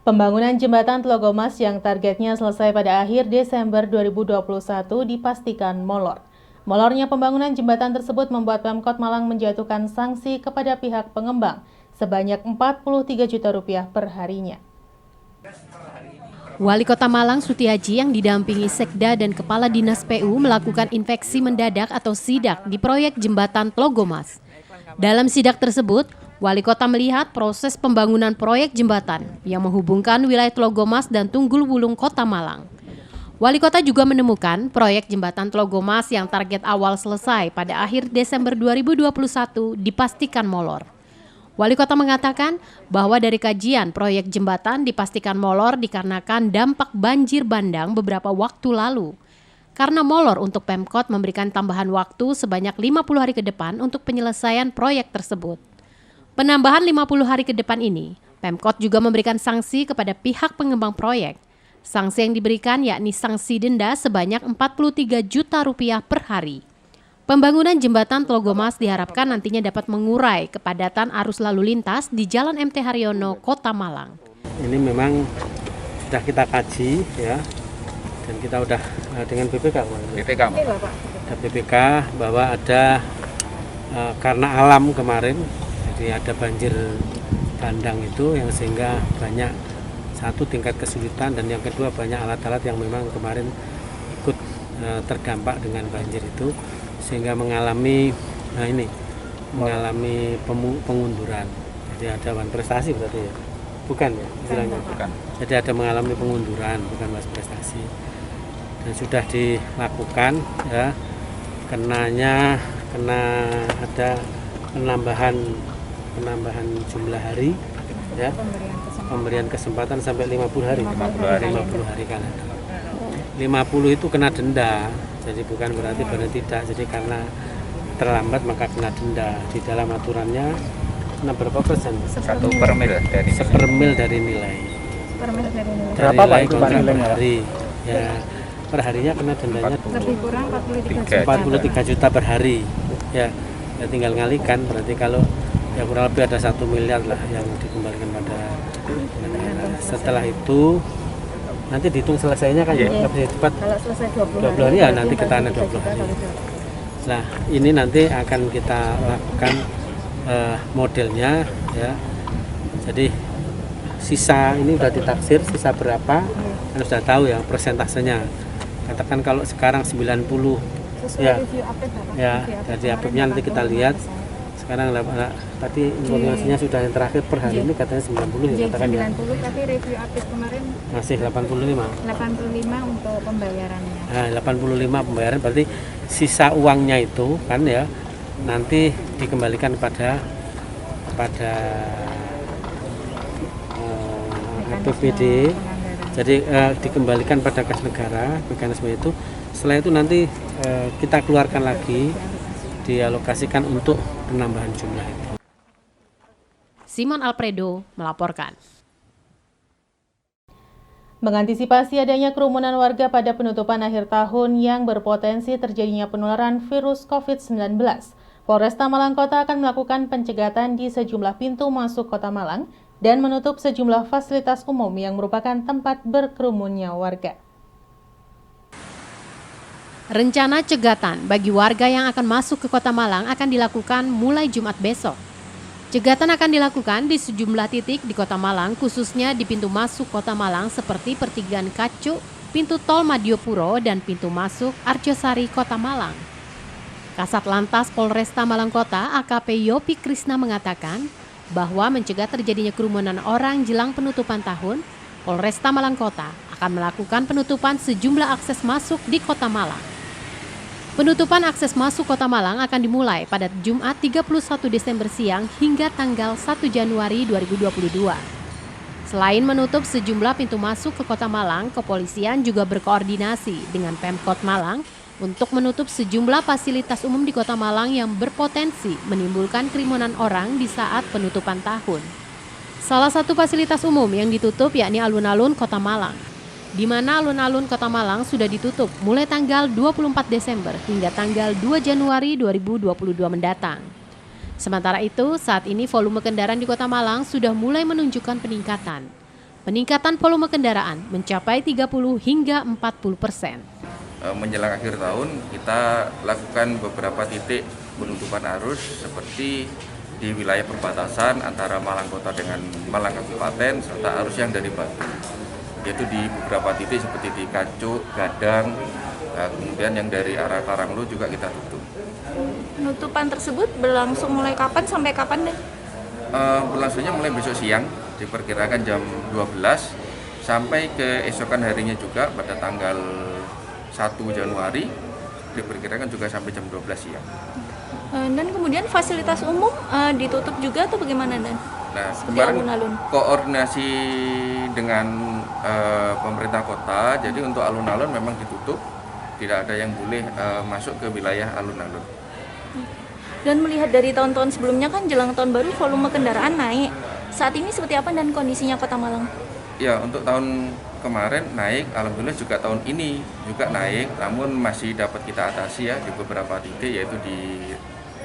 Pembangunan jembatan Tlogomas yang targetnya selesai pada akhir Desember 2021 dipastikan molor. Molornya pembangunan jembatan tersebut membuat Pemkot Malang menjatuhkan sanksi kepada pihak pengembang sebanyak Rp43 juta per harinya. Wali Kota Malang Sutiaji yang didampingi Sekda dan Kepala Dinas PU melakukan inspeksi mendadak atau sidak di proyek jembatan Tlogomas. Dalam sidak tersebut, Wali Kota melihat proses pembangunan proyek jembatan yang menghubungkan wilayah Tlogomas dan Tunggul Wulung Kota Malang. Wali Kota juga menemukan proyek jembatan Tlogomas yang target awal selesai pada akhir Desember 2021 dipastikan molor. Wali Kota mengatakan bahwa dari kajian proyek jembatan dipastikan molor dikarenakan dampak banjir bandang beberapa waktu lalu. Karena molor untuk Pemkot memberikan tambahan waktu sebanyak 50 hari ke depan untuk penyelesaian proyek tersebut. Penambahan 50 hari ke depan ini, Pemkot juga memberikan sanksi kepada pihak pengembang proyek. Sanksi yang diberikan yakni sanksi denda sebanyak Rp43 juta per hari. Pembangunan jembatan Tlogomas diharapkan nantinya dapat mengurai kepadatan arus lalu lintas di Jalan MT Haryono, Kota Malang. Ini memang sudah kita kaji ya, dan kita udah dengan BPK. BPK bahwa ada karena alam kemarin, jadi ada banjir bandang itu yang sehingga banyak satu tingkat kesulitan dan yang kedua banyak alat-alat yang memang kemarin ikut terdampak dengan banjir itu sehingga mengalami mengalami pengunduran. Jadi ada wan prestasi berarti ya? Bukan ya istilahnya? Bukan. Jadi ada mengalami pengunduran bukan wan prestasi. Dan sudah dilakukan ya, kena ada penambahan jumlah hari ya, pemberian kesempatan sampai 50 hari kan ada. 50 itu kena denda, jadi bukan berarti tidak, jadi karena terlambat maka kena denda. Di dalam aturannya kena berapa persen? 1/mil dari nilai. Berapa Pak itu Pak nilainya? Ya, per harinya kena dendanya lebih kurang 43 juta per hari ya, tinggal ngalikan berarti kalau ya kurang lebih ada 1 miliar lah yang dikembalikan pada negara. Setelah itu nanti dihitung selesainya kan ya, lebih cepat. Kalau selesai 20 hari ya nanti kita 20 hari. Nah ini nanti akan kita lakukan modelnya ya. Jadi sisa ini sudah ditaksir sisa berapa kan sudah tahu ya persentasenya. Katakan kalau sekarang 90 ya, jadi update-nya nanti kita lihat. Sekarang tadi informasinya sudah yang terakhir per hari ini katanya 90 ya katakan 90 ya. Tapi review update kemarin Masih 85 untuk pembayarannya. Nah 85 pembayaran berarti sisa uangnya itu kan ya nanti dikembalikan pada APBD. Jadi dikembalikan pada kas negara mekanisme itu. Setelah itu nanti kita keluarkan lagi, dialokasikan untuk penambahan jumlah itu. Simon Alfredo melaporkan. Mengantisipasi adanya kerumunan warga pada penutupan akhir tahun yang berpotensi terjadinya penularan virus COVID-19, Polresta Malang Kota akan melakukan pencegatan di sejumlah pintu masuk Kota Malang dan menutup sejumlah fasilitas umum yang merupakan tempat berkerumunnya warga. Rencana cegatan bagi warga yang akan masuk ke Kota Malang akan dilakukan mulai Jumat besok. Cegatan akan dilakukan di sejumlah titik di Kota Malang, khususnya di pintu masuk Kota Malang seperti Pertigaan Kacu, pintu tol Madiopuro, dan pintu masuk Arjosari Kota Malang. Kasat Lantas Polresta Malang Kota AKP Yopi Krisna mengatakan bahwa mencegah terjadinya kerumunan orang jelang penutupan tahun, Polresta Malang Kota akan melakukan penutupan sejumlah akses masuk di Kota Malang. Penutupan akses masuk Kota Malang akan dimulai pada Jumat 31 Desember siang hingga tanggal 1 Januari 2022. Selain menutup sejumlah pintu masuk ke Kota Malang, kepolisian juga berkoordinasi dengan Pemkot Malang untuk menutup sejumlah fasilitas umum di Kota Malang yang berpotensi menimbulkan kerumunan orang di saat penutupan tahun. Salah satu fasilitas umum yang ditutup yakni alun-alun Kota Malang, di mana alun-alun Kota Malang sudah ditutup mulai tanggal 24 Desember hingga tanggal 2 Januari 2022 mendatang. Sementara itu, saat ini volume kendaraan di Kota Malang sudah mulai menunjukkan peningkatan. peningkatan volume kendaraan mencapai 30 hingga 40%. Menjelang akhir tahun kita lakukan beberapa titik penutupan arus seperti di wilayah perbatasan antara Malang Kota dengan Malang Kabupaten serta arus yang dari Batu, yaitu di beberapa titik seperti di Kacuk, Gadang, kemudian yang dari arah Karanglo juga kita tutup. Penutupan tersebut berlangsung mulai kapan sampai kapan deh? Berlangsungnya mulai besok siang, diperkirakan jam 12 sampai keesokan harinya juga pada tanggal 1 Januari, diperkirakan juga sampai jam 12 siang. Dan kemudian fasilitas umum ditutup juga atau bagaimana Dan? Nah, Seperti kemarin alun-alun. koordinasi dengan pemerintah kota, jadi untuk alun-alun memang ditutup, tidak ada yang boleh masuk ke wilayah alun-alun. Dan melihat dari tahun-tahun sebelumnya kan jelang tahun baru volume kendaraan naik. Saat ini seperti apa dan kondisinya Kota Malang? Ya, untuk tahun kemarin naik, alhamdulillah juga tahun ini juga naik, namun masih dapat kita atasi ya di beberapa titik, yaitu di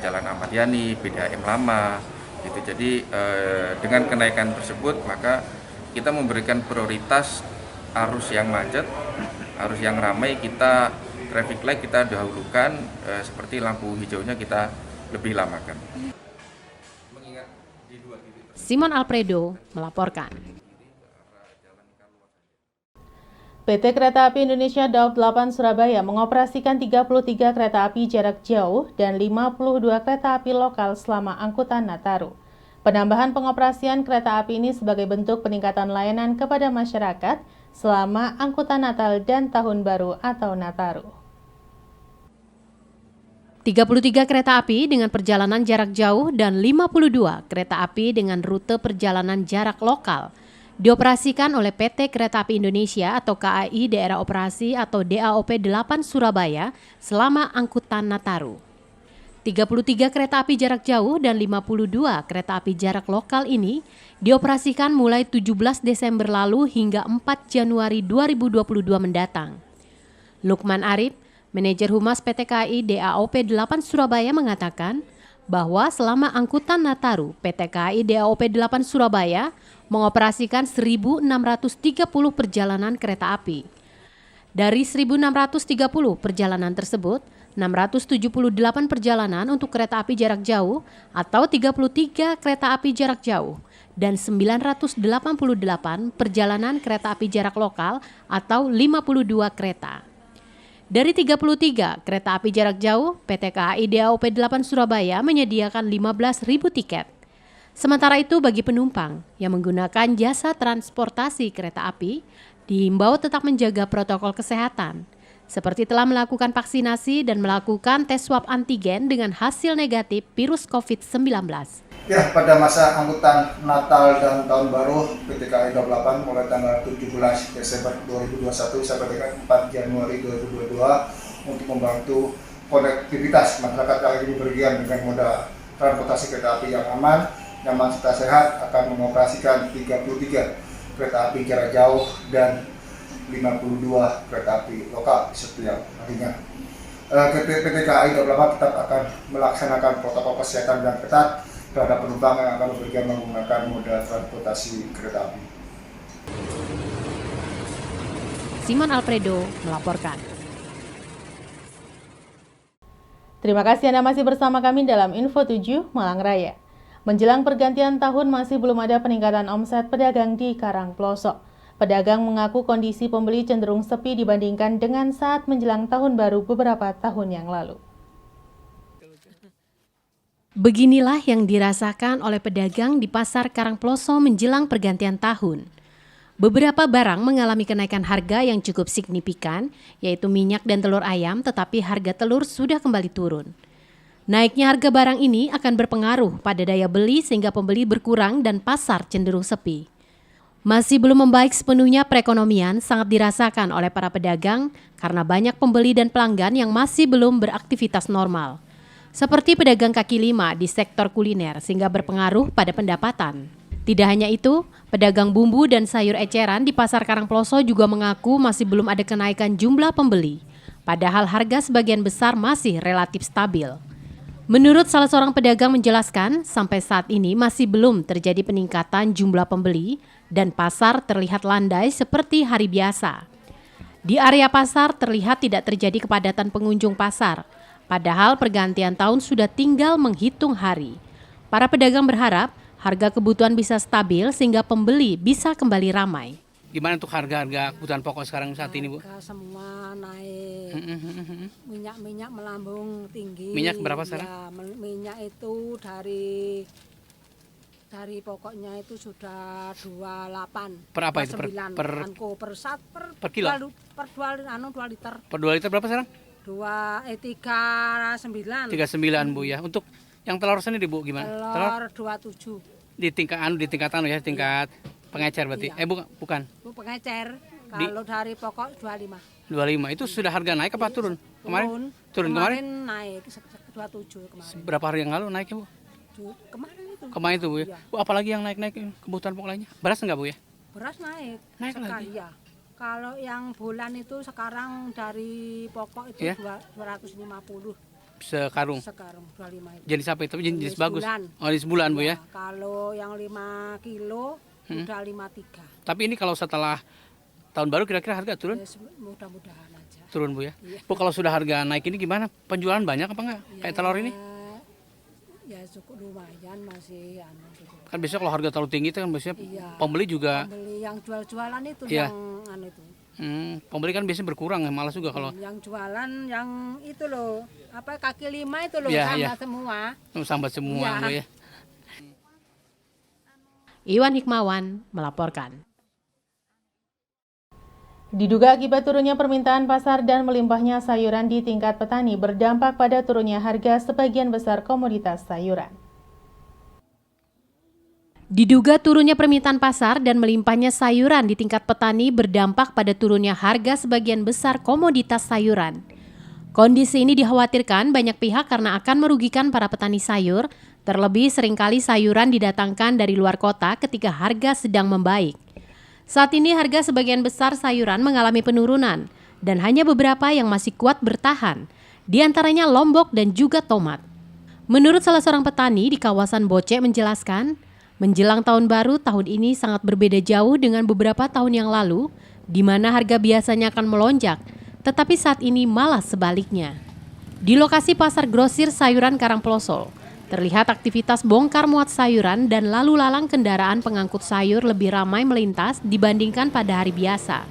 Jalan Ahmad Yani, PDAM Lama, gitu. Jadi dengan kenaikan tersebut maka kita memberikan prioritas arus yang macet, arus yang ramai, kita traffic light kita dahulukan, seperti lampu hijaunya kita lebih lamakan. Simon Alfredo melaporkan. PT Kereta Api Indonesia Daup 8 Surabaya mengoperasikan 33 kereta api jarak jauh dan 52 kereta api lokal selama angkutan Nataru. Penambahan pengoperasian kereta api ini sebagai bentuk peningkatan layanan kepada masyarakat selama angkutan Natal dan Tahun Baru atau Nataru. 33 kereta api dengan perjalanan jarak jauh dan 52 kereta api dengan rute perjalanan jarak lokal dioperasikan oleh PT Kereta Api Indonesia atau KAI Daerah Operasi atau DAOP 8 Surabaya selama angkutan Nataru. 33 kereta api jarak jauh dan 52 kereta api jarak lokal ini dioperasikan mulai 17 Desember lalu hingga 4 Januari 2022 mendatang. Lukman Arif, Manajer Humas PT KAI DAOP 8 Surabaya mengatakan bahwa selama angkutan Nataru, PT KAI DAOP 8 Surabaya mengoperasikan 1.630 perjalanan kereta api. Dari 1.630 perjalanan tersebut, 678 perjalanan untuk kereta api jarak jauh atau 33 kereta api jarak jauh dan 988 perjalanan kereta api jarak lokal atau 52 kereta. Dari 33 kereta api jarak jauh, PT KAI DAOP 8 Surabaya menyediakan 15.000 tiket. Sementara itu bagi penumpang yang menggunakan jasa transportasi kereta api, dihimbau tetap menjaga protokol kesehatan, seperti telah melakukan vaksinasi dan melakukan tes swab antigen dengan hasil negatif virus COVID-19. Ya, pada masa angkutan Natal dan Tahun Baru, PT KAI Daup 8 mulai tanggal 17 Desember 2021 sampai dengan 4 Januari 2022 untuk membantu konektivitas masyarakat yang ingin berpergian dengan moda transportasi kereta api yang aman, nyaman serta sehat akan mengoperasikan 33 kereta api jarak jauh dan 52 kereta api lokal setiap harinya. PT KAI Daup 8 tetap akan melaksanakan protokol kesehatan yang ketat terhadap penumpang yang akan bepergian menggunakan moda transportasi kereta api. Simon Alfredo melaporkan. Terima kasih Anda masih bersama kami dalam Info 7 Malang Raya. Menjelang pergantian tahun masih belum ada peningkatan omset pedagang di Karangploso. Pedagang mengaku kondisi pembeli cenderung sepi dibandingkan dengan saat menjelang tahun baru beberapa tahun yang lalu. Beginilah yang dirasakan oleh pedagang di Pasar Karangploso menjelang pergantian tahun. Beberapa barang mengalami kenaikan harga yang cukup signifikan, yaitu minyak dan telur ayam, tetapi harga telur sudah kembali turun. Naiknya harga barang ini akan berpengaruh pada daya beli sehingga pembeli berkurang dan pasar cenderung sepi. Masih belum membaik sepenuhnya perekonomian sangat dirasakan oleh para pedagang karena banyak pembeli dan pelanggan yang masih belum beraktivitas normal. Seperti pedagang kaki lima di sektor kuliner sehingga berpengaruh pada pendapatan. Tidak hanya itu, pedagang bumbu dan sayur eceran di Pasar Karangploso juga mengaku masih belum ada kenaikan jumlah pembeli, padahal harga sebagian besar masih relatif stabil. Menurut salah seorang pedagang menjelaskan, sampai saat ini masih belum terjadi peningkatan jumlah pembeli dan pasar terlihat landai seperti hari biasa. Di area pasar terlihat tidak terjadi kepadatan pengunjung pasar, padahal pergantian tahun sudah tinggal menghitung hari. Para pedagang berharap harga kebutuhan bisa stabil sehingga pembeli bisa kembali ramai. Gimana untuk harga-harga kebutuhan pokok sekarang saat ini, Bu? Harga semua naik, minyak melambung tinggi. Minyak berapa sekarang? Ya, minyak itu dari pokoknya itu sudah 28. Per apa itu? Per kilo? Per 2 liter. Per 2 liter berapa sekarang? 39. 39, Bu ya. Untuk yang telur sendiri, Bu, gimana? Telur 27. Di tingkat pengecer berarti. Iya. Bukan. Bu pengecer. Kalau dari pokok 25. 25. Itu sudah harga naik apa turun? Kemarin kemarin naik 27 kemarin. berapa hari yang lalu naiknya, Bu? Kemarin itu, Bu ya. Iya. Bu, apalagi yang naik-naik kebutuhan pokok lainnya? Beras enggak, Bu ya? Beras naik. Naik sekali lagi? ya. Kalau yang bulan itu sekarang dari pokok itu Ya? 250 Sekarung. 25 itu. Jenis apa itu? Jenis bagus. Bulan. Oh, jenis bulan, Bu ya. Kalau yang 5 kilo udah 53. Tapi ini kalau setelah tahun baru kira-kira harga turun? Ya, mudah-mudahan aja. Turun, Bu ya. Iya. Bu, kalau sudah harga naik ini gimana? Penjualan banyak apa enggak? Kayak telur ini? Ya cukup lumayan masih gitu. Kan biasanya kalau harga terlalu tinggi itu kan biasanya Iya. pembeli juga Pembeli yang jual-jualan itu Iya. yang itu. Pembeli kan biasanya berkurang ya, malas juga kalau Yang jualan yang itu loh, apa kaki 5 itu loh, Iya, sama iya. semua. sambat semua, Iya. Bu ya. Iwan Hikmawan melaporkan. Diduga akibat turunnya permintaan pasar dan melimpahnya sayuran di tingkat petani berdampak pada turunnya harga sebagian besar komoditas sayuran. Diduga turunnya permintaan pasar dan melimpahnya sayuran di tingkat petani berdampak pada turunnya harga sebagian besar komoditas sayuran. Kondisi ini dikhawatirkan banyak pihak karena akan merugikan para petani sayur, terlebih seringkali sayuran didatangkan dari luar kota ketika harga sedang membaik. Saat ini harga sebagian besar sayuran mengalami penurunan dan hanya beberapa yang masih kuat bertahan, di antaranya lombok dan juga tomat. Menurut salah seorang petani di kawasan Bocek menjelaskan, menjelang tahun baru tahun ini sangat berbeda jauh dengan beberapa tahun yang lalu, di mana harga biasanya akan melonjak, tetapi saat ini malah sebaliknya. Di lokasi pasar grosir sayuran Karangplosol, terlihat aktivitas bongkar muat sayuran dan lalu lalang kendaraan pengangkut sayur lebih ramai melintas dibandingkan pada hari biasa.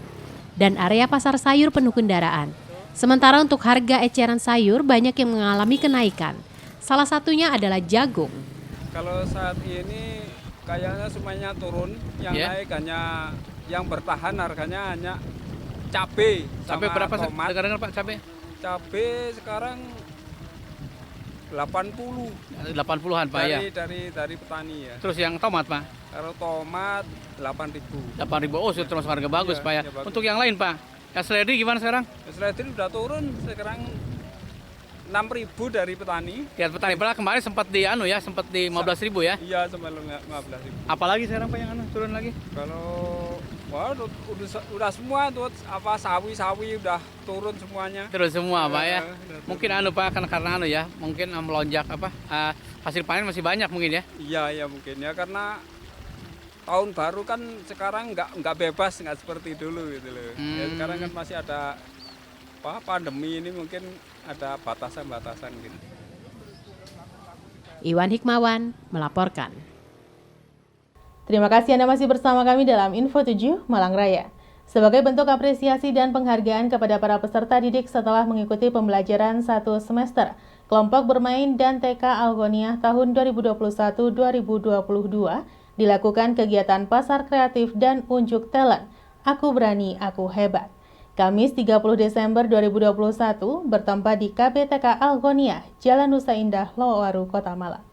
Dan area pasar sayur penuh kendaraan. Sementara untuk harga eceran sayur banyak yang mengalami kenaikan. Salah satunya adalah jagung. Kalau saat ini kayaknya semuanya turun, yang naik hanya yang bertahan harganya hanya cabai. Cabai berapa tomat. sekarang, Pak, cabai? Cabai sekarang 80-an, Pak, ya. Dari petani ya. Terus yang tomat, Pak? Kalau tomat 8.000. 8.000. Oh, sudah termasuk harga bagus, Iya, Pak ya. iya, bagus. Untuk yang lain, Pak? Ya seledri gimana sekarang? Seledri udah turun sekarang 6.000 dari petani. Ya, petani pernah kemarin sempat di sempat di 15.000 ya. Iya, sampai 15.000. Apalagi sekarang, Pak, yang turun lagi? Kalau udah semua tuh apa sawi udah turun semuanya. Turun semua, Pak ya. Udah Mungkin Pak karena ya, mungkin melonjak hasil panen masih banyak mungkin ya. Iya mungkin ya, karena tahun baru kan sekarang nggak bebas, nggak seperti dulu gitu loh. Ya, sekarang kan masih ada pandemi ini, mungkin ada batasan-batasan gitu. Iwan Hikmawan melaporkan. Terima kasih Anda masih bersama kami dalam Info 7 Malang Raya. Sebagai bentuk apresiasi dan penghargaan kepada para peserta didik setelah mengikuti pembelajaran 1 semester, kelompok bermain dan TK Algoniah tahun 2021-2022 dilakukan kegiatan pasar kreatif dan unjuk talent. Aku berani, aku hebat. Kamis 30 Desember 2021 bertempat di KBTK Algoniah, Jalan Nusa Indah, Lowaru, Kota Malang.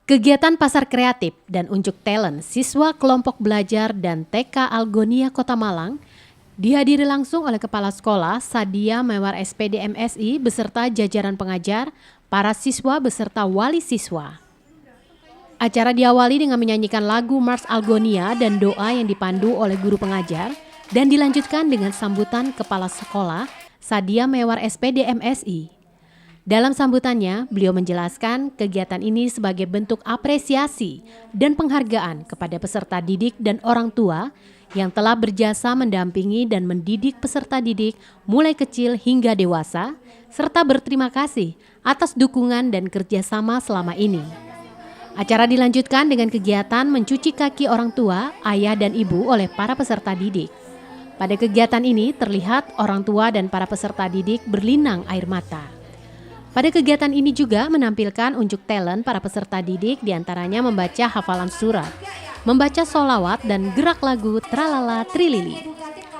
Kegiatan pasar kreatif dan unjuk talent siswa kelompok belajar dan TK Algoniah Kota Malang dihadiri langsung oleh Kepala Sekolah Sadia Mewar SPD MSI beserta jajaran pengajar, para siswa beserta wali siswa. Acara diawali dengan menyanyikan lagu Mars Algoniah dan doa yang dipandu oleh guru pengajar dan dilanjutkan dengan sambutan Kepala Sekolah Sadia Mewar SPD MSI. Dalam sambutannya, beliau menjelaskan kegiatan ini sebagai bentuk apresiasi dan penghargaan kepada peserta didik dan orang tua yang telah berjasa mendampingi dan mendidik peserta didik mulai kecil hingga dewasa, serta berterima kasih atas dukungan dan kerjasama selama ini. Acara dilanjutkan dengan kegiatan mencuci kaki orang tua, ayah dan ibu oleh para peserta didik. Pada kegiatan ini terlihat orang tua dan para peserta didik berlinang air mata. Pada kegiatan ini juga menampilkan unjuk talent para peserta didik, diantaranya membaca hafalan surat, membaca sholawat dan gerak lagu Tralala Trilili.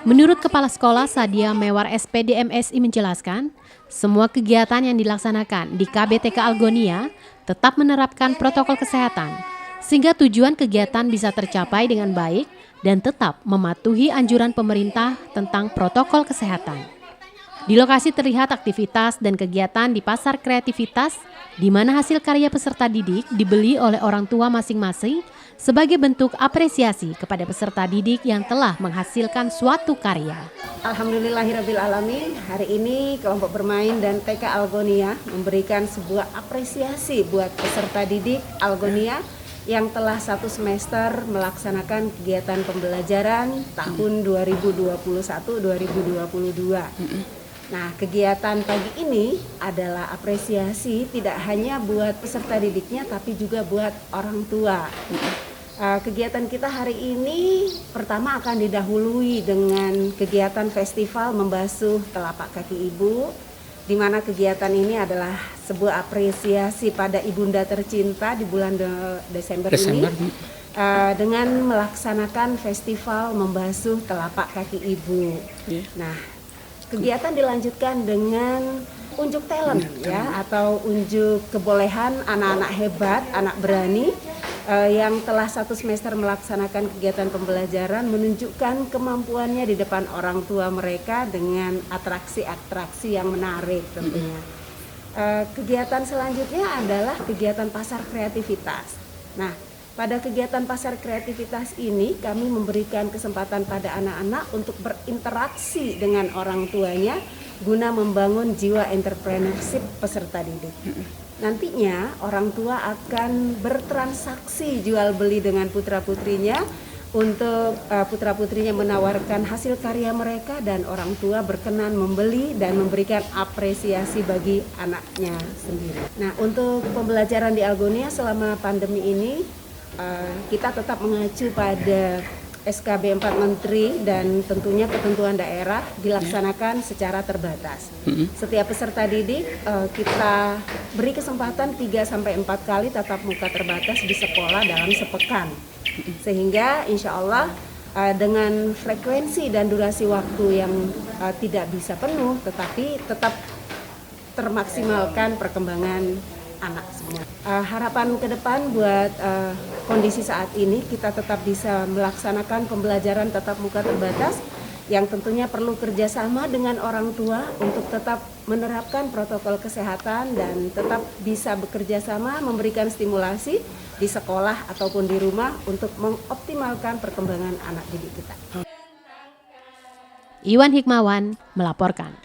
Menurut Kepala Sekolah Sadia Mewar SPD MSI menjelaskan, semua kegiatan yang dilaksanakan di KBTK Algonia tetap menerapkan protokol kesehatan, sehingga tujuan kegiatan bisa tercapai dengan baik dan tetap mematuhi anjuran pemerintah tentang protokol kesehatan. Di lokasi terlihat aktivitas dan kegiatan di pasar kreativitas, di mana hasil karya peserta didik dibeli oleh orang tua masing-masing sebagai bentuk apresiasi kepada peserta didik yang telah menghasilkan suatu karya. Alhamdulillahirrabbilalamin, hari ini kelompok bermain dan TK Algonia memberikan sebuah apresiasi buat peserta didik Algonia yang telah 1 semester melaksanakan kegiatan pembelajaran tahun 2021-2022. Nah, kegiatan pagi ini adalah apresiasi tidak hanya buat peserta didiknya tapi juga buat orang tua. Kegiatan kita hari ini pertama akan didahului dengan kegiatan festival membasuh telapak kaki ibu, di mana kegiatan ini adalah sebuah apresiasi pada ibunda tercinta di bulan Desember ini dengan melaksanakan festival membasuh telapak kaki ibu. Nah, kegiatan dilanjutkan dengan unjuk talent ya, atau unjuk kebolehan anak-anak hebat, anak berani yang telah 1 semester melaksanakan kegiatan pembelajaran, menunjukkan kemampuannya di depan orang tua mereka dengan atraksi-atraksi yang menarik tentunya. Kegiatan selanjutnya adalah kegiatan pasar kreativitas. Nah, pada kegiatan pasar kreativitas ini kami memberikan kesempatan pada anak-anak untuk berinteraksi dengan orang tuanya guna membangun jiwa entrepreneurship peserta didik. Nantinya orang tua akan bertransaksi jual beli dengan putra-putrinya untuk putra-putrinya menawarkan hasil karya mereka dan orang tua berkenan membeli dan memberikan apresiasi bagi anaknya sendiri. Nah, untuk pembelajaran di Algonia selama pandemi ini kita tetap mengacu pada SKB 4 Menteri dan tentunya ketentuan daerah dilaksanakan secara terbatas. Setiap peserta didik kita beri kesempatan 3-4 kali tatap muka terbatas di sekolah dalam sepekan. Sehingga insya Allah dengan frekuensi dan durasi waktu yang tidak bisa penuh tetapi tetap termaksimalkan perkembangan anak semua. Harapan ke depan buat kondisi saat ini kita tetap bisa melaksanakan pembelajaran tatap muka terbatas yang tentunya perlu kerjasama dengan orang tua untuk tetap menerapkan protokol kesehatan dan tetap bisa bekerja sama memberikan stimulasi di sekolah ataupun di rumah untuk mengoptimalkan perkembangan anak didik kita. Iwan Hikmawan melaporkan.